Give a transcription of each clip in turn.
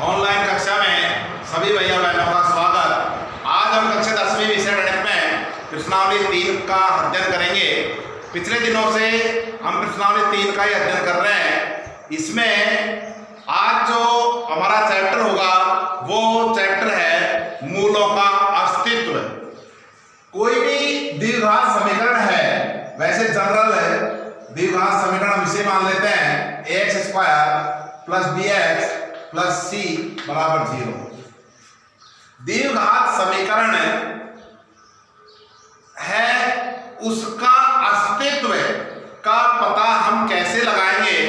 Online कक्षा में सभी भैया बहनों का स्वागत। आज हम कक्षा 10वीं विषय गणित में प्रश्नावली 3 का अध्ययन करेंगे। पिछले दिनों से हम प्रश्नावली 3 का ही अध्ययन कर रहे हैं। इसमें आज जो हमारा चैप्टर होगा वो चैप्टर है मूलों का अस्तित्व। कोई भी द्विघात समीकरण है, वैसे जनरल है द्विघात समीकरण हम इसे मान लेते हैं ax² plus bx plus c बराबर 0। द्विघात समीकरण है, उसका अस्तित्व का पता हम कैसे लगाएंगे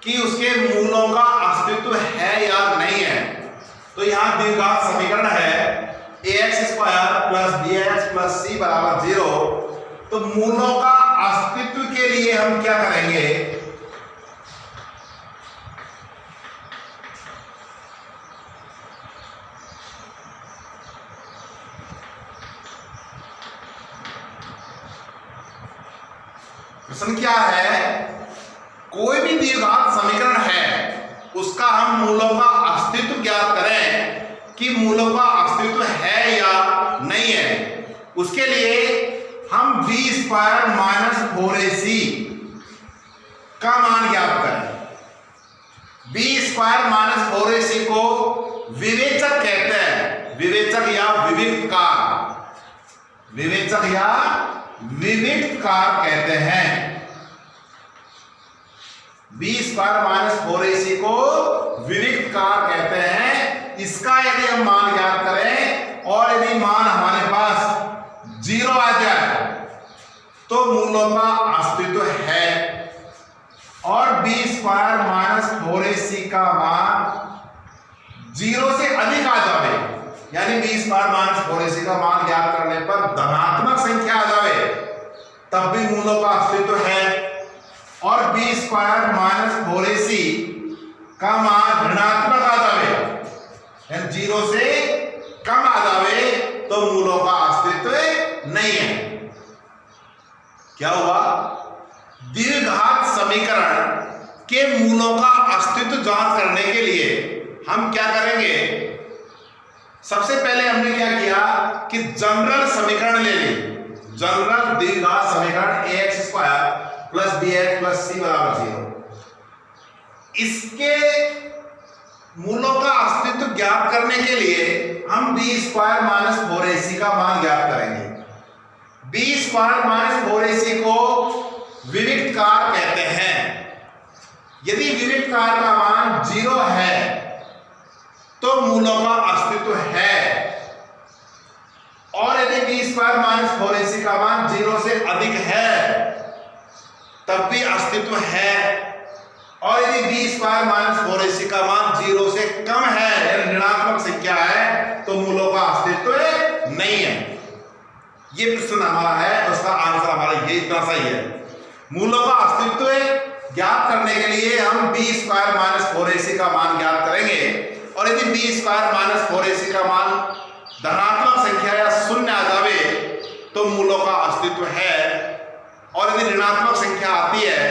कि उसके मूलों का अस्तित्व है या नहीं है। तो यहां द्विघात समीकरण है ax² plus bx plus c बराबर 0। तो मूलों का अस्तित्व के लिए हम क्या करेंगे, प्रश्न क्या है, कोई भी द्विघात समीकरण है उसका हम मूलों का अस्तित्व ज्ञात करें कि मूलों का अस्तित्व है या नहीं है। उसके लिए हम b² माइनस 4ac का मान ज्ञात करें। b² माइनस 4ac को विवेचक कहते हैं, विवेचक या विविक्तकार, विवेचक या विविक्तकार कहते हैं। b² माइनस 4ac को विविक्तकार कहते हैं। इसका यदि हम मान ज्ञात करें और यदि मान हमारे पास 0 आ जाए तो मूलों का अस्तित्व है। और b² माइनस 4ac का मान 0 से अधिक आ जाए, यानी b² माइनस 4ac का मान ज्ञात करने पर धनात्मक संख्या आ जाए, तब भी मूलों का अस्तित्व है। और b² माइनस 4ac का मान ऋणात्मक आ जाए, यानी 0 से कम आ जाए, तो मूलों का अस्तित्व नहीं है। क्या हुआ, द्विघात समीकरण के मूलों का अस्तित्व जांच करने के लिए हम क्या करेंगे, सबसे पहले हमने क्या किया कि जनरल समीकरण ले ली। जनरल द्विघात समीकरण ax² plus bx plus c बराबर 0। इसके मूलों का अस्तित्व ज्ञात करने के लिए हम b² माइनस 4ac का मान ज्ञात करेंगे। b² माइनस 4ac को विविक्तकार कहते हैं। यदि विविक्तकार का मान 0 है तो मूलों का अस्तित्व है, और यदि b² माइनस 4ac का मान 0 से अधिक है तब भी अस्तित्व है, और यदि b² माइनस 4ac का मान 0 से कम है, यानी ऋणात्मक संख्या है, तो मूलों का अस्तित्व नहीं है। ये प्रश्न हमारा है, उसका आंसर हमारा ये इतना सही है। मूलों का अस्तित्व ज्ञात करने के लिए हम b² माइनस 4ac का मान ज्ञात करेंगे, और यदि b² माइनस 4ac का मान धनात्मक संख्या या शून्य आ जावे तो मूलों का अस्तित्व है, और यदि ऋणात्मक संख्या आती है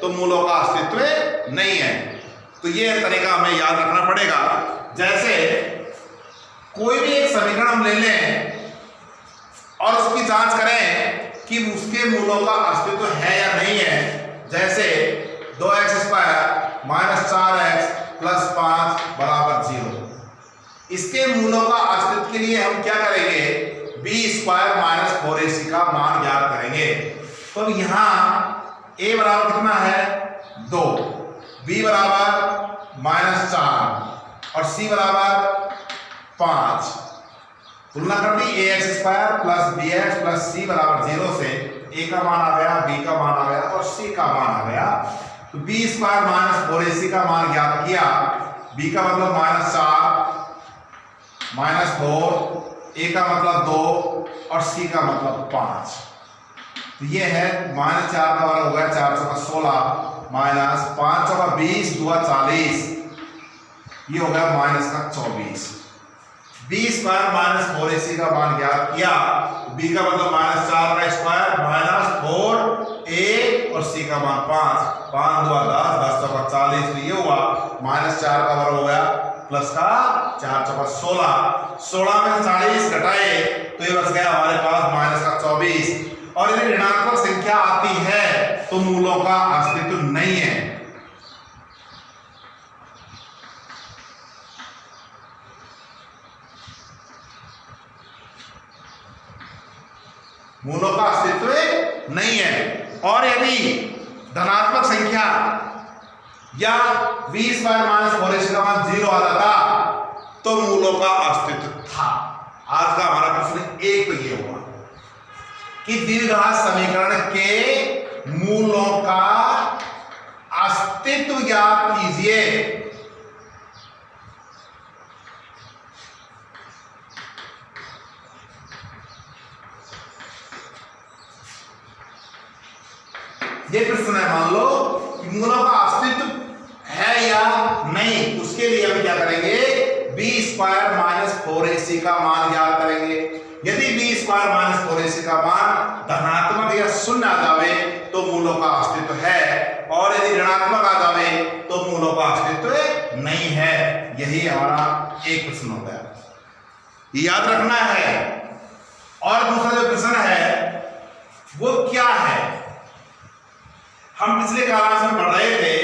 तो मूलों का अस्तित्व नहीं है। तो ये तरीका हमें याद रखना पड़ेगा। जैसे कोई भी एक समीकरण हम ले लें और उसकी जांच करें कि उसके मूलों का अस्तित्व है या नहीं है। जैसे 2x² माइनस 4x प्लस 5 बराबर 0। इसके मूलों का अस्तित्व के लिए हम क्या करेंगे, b² माइनस 4ac का मान ज्ञात करेंगे। तो यहां a बराबर कितना है 2, b बराबर माइनस 4 और c बराबर 5। तुलना कर दी, ax² plus bx plus c बराबर 0 से a का मान आ गया, b का मान आ गया और c का मान आ गया। तो b² माइनस 4ac का मान ज्ञात किया। b का मतलब माइनस 4 माइनस 4, a का मतलब 2 और c का मतलब 5। तो ये है माइनस 4 का वर्ग हो गया 4 चौका 16 माइनस 5 चौका 20 2 40, ये हो गया माइनस का 24। b² माइनस 4ac का मान ज्ञात किया। b का मतलब माइनस 4 का स्क्वायर माइनस 4a और c का मान 5, 5 2 10 10 चौका 40। तो ये हुआ माइनस 4 का वर्ग हो गया प्लस का 4 चौका 16, 16 में 40 घटाए तो ये बच गया हमारे पास माइनस का 24। और यदि ऋणात्मक संख्या आती है तो मूलों का अस्तित्व नहीं है। मूलों का अस्तित्व नहीं है। और यदि धनात्मक संख्या या 20 स्क्वायर माइनस 4ac का मान 0 आ जाता तो मूलों का अस्तित्व था। आज का हमारा प्रश्न एक तो ये हुआ कि द्विघात समीकरण के मूलों का अस्तित्व ज्ञात कीजिए। ये प्रश्न है, मान लो कि मूलों का अस्तित्व है या नहीं। उसके लिए हम क्या करेंगे, बी स्क्वायर माइनस 4ac का मान ज्ञात करेंगे। यदि बी स्क्वायर माइनस 4ac का मान धनात्मक या शून्य आ जावे तो मूलों का अस्तित्व है, और यदि ऋणात्मक आ जावे तो मूलों का अस्तित्व नहीं है। यही हमारा एक प्रश्न होता है, याद रखना है। और दूसरा जो प्रश्न है वो क्या है, हम पिछले क्लास में पढ़ रहे थे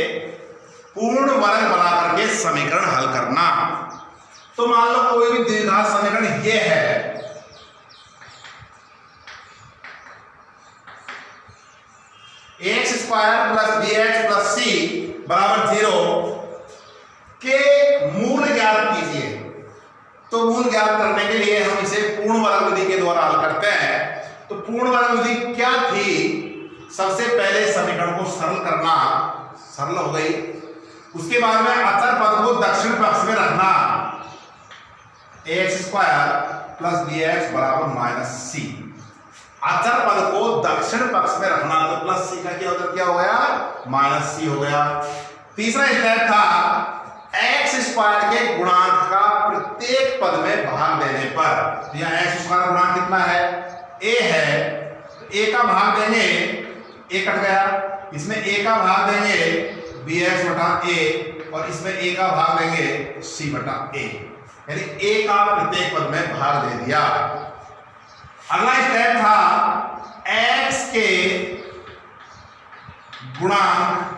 पूर्ण वर्ग बना करके समीकरण हल करना। तो मान लो कोई भी द्विघात समीकरण ये है, x square plus B x plus c बराबर 0 के मूल ज्ञात कीजिए। तो मूल ज्ञात करने के लिए हम इसे पूर्ण वर्ग विधि के द्वारा हल करते हैं। तो पूर्ण वर्ग विधि क्या थी, सबसे पहले समीकरण को सरल करना, सरल हो गई। उसके बाद में अचर पद को दक्षिण पक्ष में रखना, X square plus B X बराबर माइनस सी। अचर पद को दक्षिण पक्ष में रखना तो प्लस सी का क्या हो गया, माइनस सी हो गया। तीसरा स्टेप था एक्स स्क्वायर के गुणांक का प्रत्येक पद में भाग देने पर। तो यहां एक्स स्क्वायर गुणांक कितना है, ए है, ए का भाग देंगे, ए कट गया, इसमें ए का भाग देंगे बी एक्स बटा ए, और इसमें ए का भाग देंगे सी बटा ए, यानी ए का प्रत्येक पद में भाग दे दिया। अगला स्टेप था एक्स के गुणांक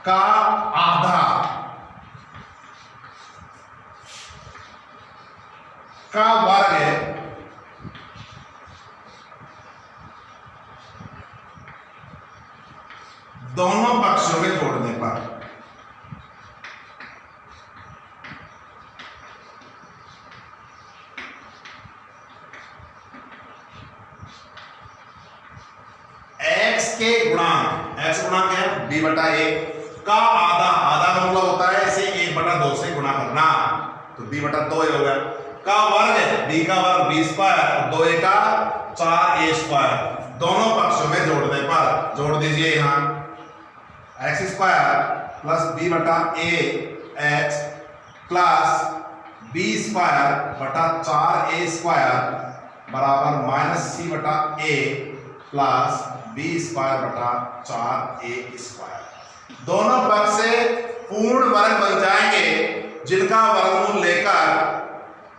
का आधा का वर्ग दोनों पक्षों में जोड़ने पर। एक्स के गुणांक, एक्स गुणांक है बी बटा ए का आधा, आधा का मतलब होता है इसे 1 बटा 2 से गुणा करना, तो बी बटा 2 हो गया। का वर्ग, बी का वर्ग बी स्क्वायर और 2a का 4a स्क्वायर, दोनों पक्षों में जोड़ने पर। जोड़ दीजिए यहां एक्स स्क्वायर प्लस बी बटा ए एक्स प्लस बी स्क्वायर बटा 4a स्क्वायर बराबर माइनस सी बटा ए प्लस बी स्क्वायर बटा 4a स्क्वायर। दोनों पक्ष से पूर्ण वर्ग बन जाएंगे, जिनका वर्गमूल लेकर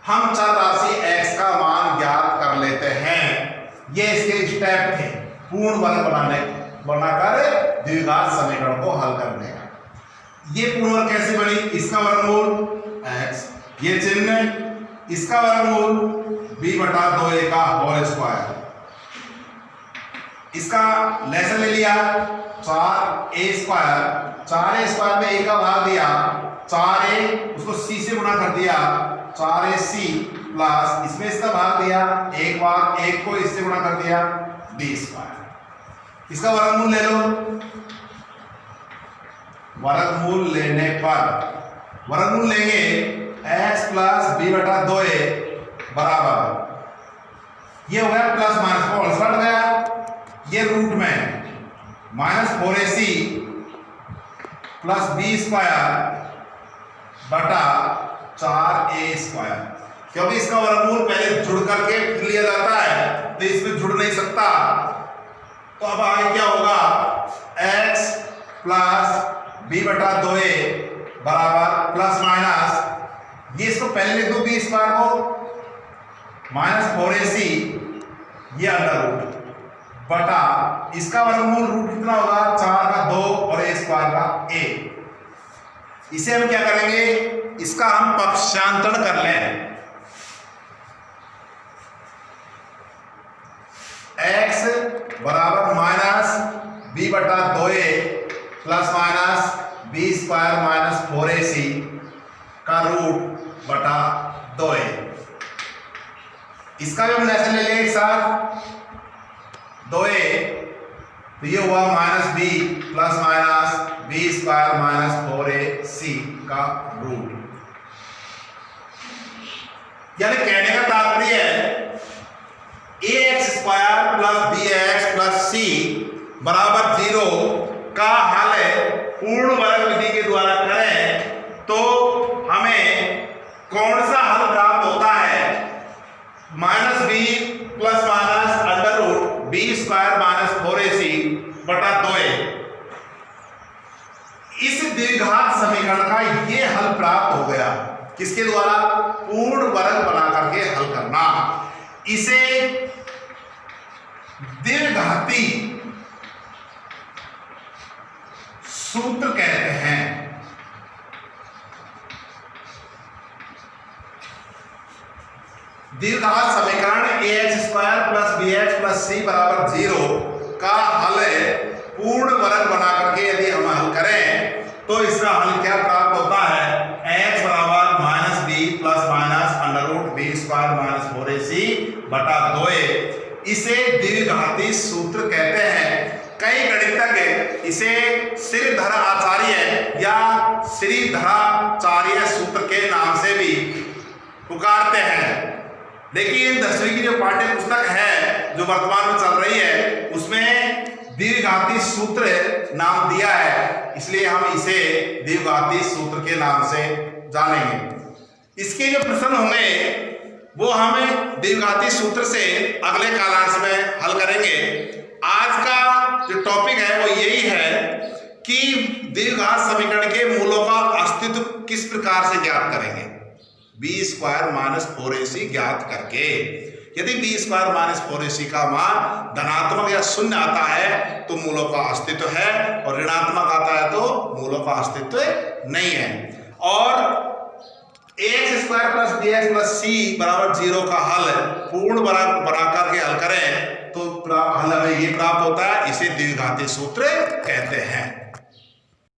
हम चर राशि x का मान ज्ञात कर लेते हैं। ये इसके स्टेप थे पूर्ण वर्ग बनाकर द्विघात समीकरण को हल करने का। ये पूर्ण वर्ग कैसे बनी, इसका वर्गमूल x, ये चिन्ह, इसका वर्गमूल b बटा 2a का होल स्क्वायर, इसका लेसन ले लिया 4a स्क्वायर, 4a स्क्वायर में a का भाग दिया 4a, उसको c से गुणा कर दिया 4ac प्लस इसमें इसका भाग दिया एक बार, एक को इससे गुणा कर दिया b स्क्वायर। इसका वर्गमूल ले लो, वर्गमूल लेने पर वर्गमूल लेंगे x प्लस b बटा 2a बराबर, ये हो गया प्लस माइनस को उलट गया, ये रूट में minus 4ac plus b square बटा 4a स्क्वायर, क्योंकि इसका वर्गमूल पहले जुड़ करके फिर लिया जाता है तो इसमें जुड़ नहीं सकता। तो अब आगे क्या होगा, x प्लस बी बटा 2a बराबर प्लस माइनस, ये इसको पहले लिख दो बी स्क्वायर को माइनस 4ac ये अंडर रूट बटा इसका वर्गमूल रूट कितना होगा 4 का 2 और a स्क्वायर का a। इसे हम क्या करेंगे, इसका हम पक्षांतरण कर लें। x बराबर माइनस b बटा 2a plus minus B square minus 4ac का रूट बटा 2a। इसका भी हम ऐसे ले लेंगे एक साथ 2a, तो ये हुआ minus B plus minus B square minus 4ac का रूट। यानी कहने का तात्पर्य है ax square plus bx plus c बराबर 0 का हल पूर्ण वर्ग विधि के द्वारा करें तो हमें कौन सा हल प्राप्त होता है, minus B plus minus under root B square minus 4ac बटा 2a। इस द्विघात समीकरण का ये हल प्राप्त हो गया, किसके द्वारा, पूर्ण वर्ग बना करके हल करना। इसे द्विघाती सूत्र कहते हैं। द्विघात समीकरण ax square plus bx plus c बराबर 0 का हल पूर्ण वर्ग बना करके यदि हम हल करें तो इसका हल क्या प्राप्त होता है, x बराबर minus B plus minus under root B square minus 4ac बटा 2a। इसे द्विघाती सूत्र कहते हैं। कई गणितज्ञ इसे श्रीधर आचार्य या श्रीधराचार्य सूत्र के नाम से भी पुकारते हैं। लेकिन 10वीं की जो पाठ्य पुस्तक है जो वर्तमान में चल रही है उसमें द्विघाती सूत्र नाम दिया है, इसलिए हम इसे द्विघाती सूत्र के नाम से जानेंगे। इसके जो प्रश्न होंगे वो हमें द्विघाती सूत्र से अगले कालांश में हल करेंगे। आज का जो टॉपिक है वो यही है कि द्विघात समीकरण के मूलों का अस्तित्व किस प्रकार से ज्ञात करेंगे, बी स्क्वायर माइनस 4ac ज्ञात करके। यदि बी स्क्वायर माइनस 4ac का मान धनात्मक या शून्य आता है तो मूलों का अस्तित्व है, और ऋणात्मक आता है तो मूलों का अस्तित्व नहीं है। और ax square plus bx plus c बराबर 0 का हल पूर्ण वर्ग बना करके हल करें तो हल हमें ये प्राप्त होता है। इसे द्विघाती सूत्र कहते हैं।